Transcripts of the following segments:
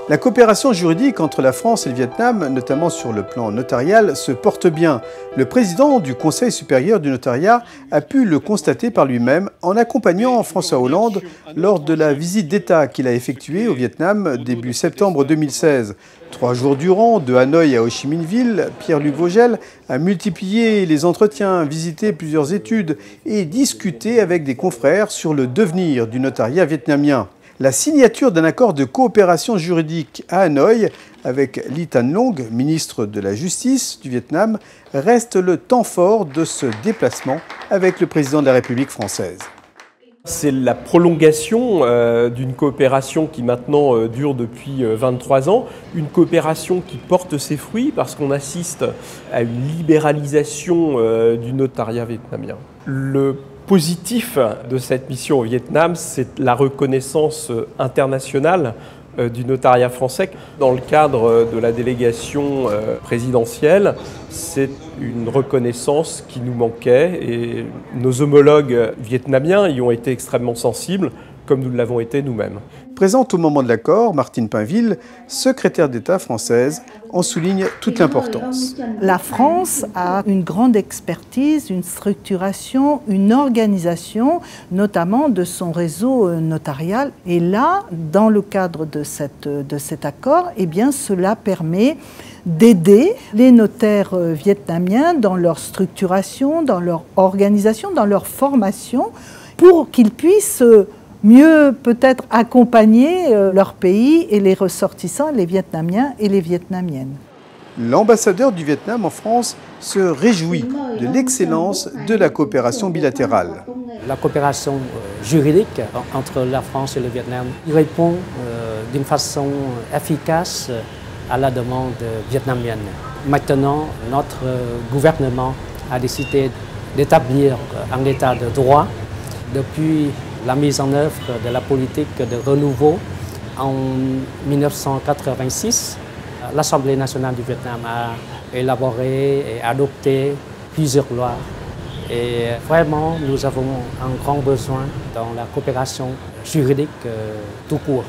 La coopération juridique entre la France et le Vietnam, notamment sur le plan notarial, se porte bien. Le président du Conseil supérieur du notariat a pu le constater par lui-même en accompagnant François Hollande lors de la visite d'État qu'il a effectuée au Vietnam début septembre 2016. 3 jours durant, de Hanoï à Ho Chi Minh Ville, Pierre-Luc Vogel a multiplié les entretiens, visité plusieurs études et discuté avec des confrères sur le devenir du notariat vietnamien. La signature d'un accord de coopération juridique à Hanoï avec Ly Thanh Long, ministre de la Justice du Vietnam, reste le temps fort de ce déplacement avec le président de la République française. C'est la prolongation d'une coopération qui maintenant dure depuis 23 ans, une coopération qui porte ses fruits parce qu'on assiste à une libéralisation du notariat vietnamien. Le positif de cette mission au Vietnam, c'est la reconnaissance internationale du notariat français. Dans le cadre de la délégation présidentielle, c'est une reconnaissance qui nous manquait et nos homologues vietnamiens y ont été extrêmement sensibles, comme nous l'avons été nous-mêmes. Présente au moment de l'accord, Martine Pinville, secrétaire d'État française, en souligne toute l'importance. La France a une grande expertise, une structuration, une organisation, notamment de son réseau notarial. Et là, dans le cadre de cet accord, eh bien, cela permet d'aider les notaires vietnamiens dans leur structuration, dans leur organisation, dans leur formation, pour qu'ils puissent mieux peut-être accompagner leur pays et les ressortissants, les Vietnamiens et les Vietnamiennes. L'ambassadeur du Vietnam en France se réjouit de l'excellence de la coopération bilatérale. La coopération juridique entre la France et le Vietnam répond d'une façon efficace à la demande vietnamienne. Maintenant, notre gouvernement a décidé d'établir un état de droit depuis la mise en œuvre de la politique de renouveau en 1986. L'Assemblée nationale du Vietnam a élaboré et adopté plusieurs lois. Et vraiment, nous avons un grand besoin dans la coopération juridique tout court.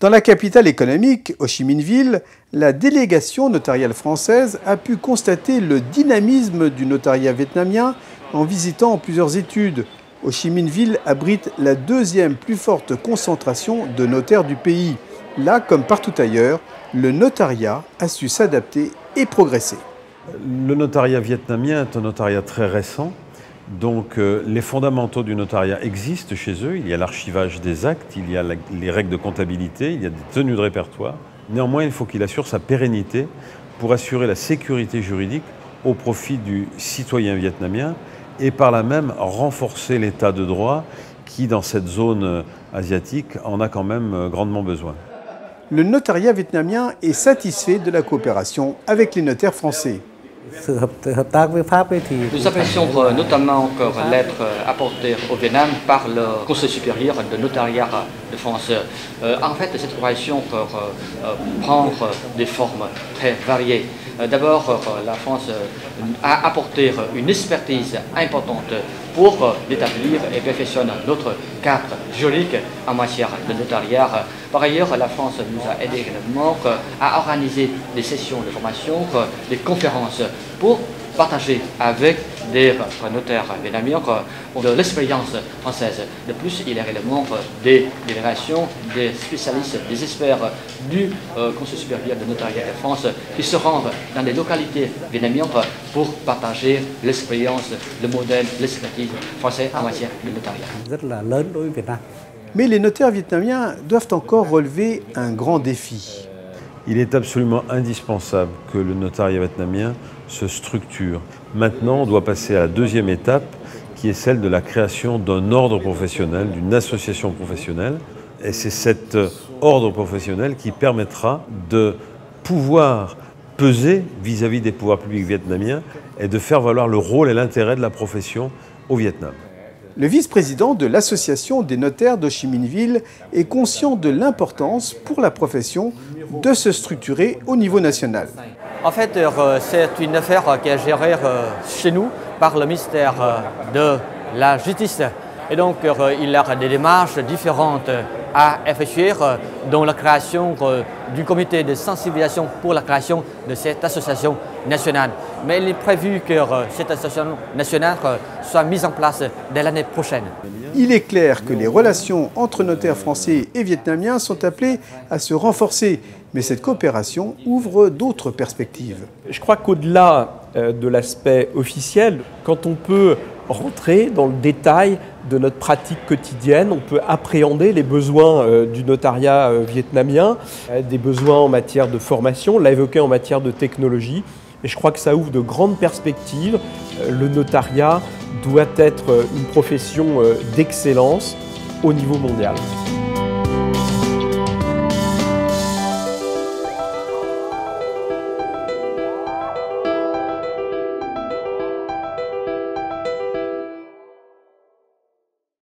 Dans la capitale économique, Ho Chi Minh Ville, la délégation notariale française a pu constater le dynamisme du notariat vietnamien en visitant plusieurs études. Ho Chi Minh Ville abrite la deuxième plus forte concentration de notaires du pays. Là, comme partout ailleurs, le notariat a su s'adapter et progresser. Le notariat vietnamien est un notariat très récent, donc les fondamentaux du notariat existent chez eux. Il y a l'archivage des actes, il y a les règles de comptabilité, il y a des tenues de répertoire. Néanmoins, il faut qu'il assure sa pérennité pour assurer la sécurité juridique au profit du citoyen vietnamien et par là même renforcer l'état de droit qui, dans cette zone asiatique, en a quand même grandement besoin. Le notariat vietnamien est satisfait de la coopération avec les notaires français. Nous apprécions notamment l'aide apportée au Vietnam par le Conseil supérieur de notariat de France. En fait, cette coopération prend des formes très variées. D'abord, la France a apporté une expertise importante pour établir et perfectionner notre cadre juridique en matière de notariat. Par ailleurs, la France nous a aidé également à organiser des sessions de formation, des conférences pour partager avec des notaires vietnamiens de l'expérience française. De plus, il y a également des délégations, des spécialistes, des experts du Conseil supérieur de notariat de France qui se rendent dans des localités vietnamiennes pour partager l'expérience, le modèle, l'expertise française en matière de notariat. Mais les notaires vietnamiens doivent encore relever un grand défi. Il est absolument indispensable que le notariat vietnamien se structure. Maintenant, on doit passer à la deuxième étape, qui est celle de la création d'un ordre professionnel, d'une association professionnelle. Et c'est cet ordre professionnel qui permettra de pouvoir peser vis-à-vis des pouvoirs publics vietnamiens et de faire valoir le rôle et l'intérêt de la profession au Vietnam. Le vice-président de l'Association des notaires d'Ho Chi Minh Ville est conscient de l'importance pour la profession de se structurer au niveau national. En fait, c'est une affaire qui est gérée chez nous par le ministère de la Justice. Et donc, il y a des démarches différentes à réfléchir dans la création du comité de sensibilisation pour la création de cette association nationale. Mais il est prévu que cette association nationale soit mise en place dès l'année prochaine. Il est clair que les relations entre notaires français et vietnamiens sont appelées à se renforcer, mais cette coopération ouvre d'autres perspectives. Je crois qu'au-delà de l'aspect officiel, quand on peut rentrer dans le détail de notre pratique quotidienne, on peut appréhender les besoins du notariat vietnamien, des besoins en matière de formation, l'a évoqué en matière de technologie. Et je crois que ça ouvre de grandes perspectives. Le notariat doit être une profession d'excellence au niveau mondial.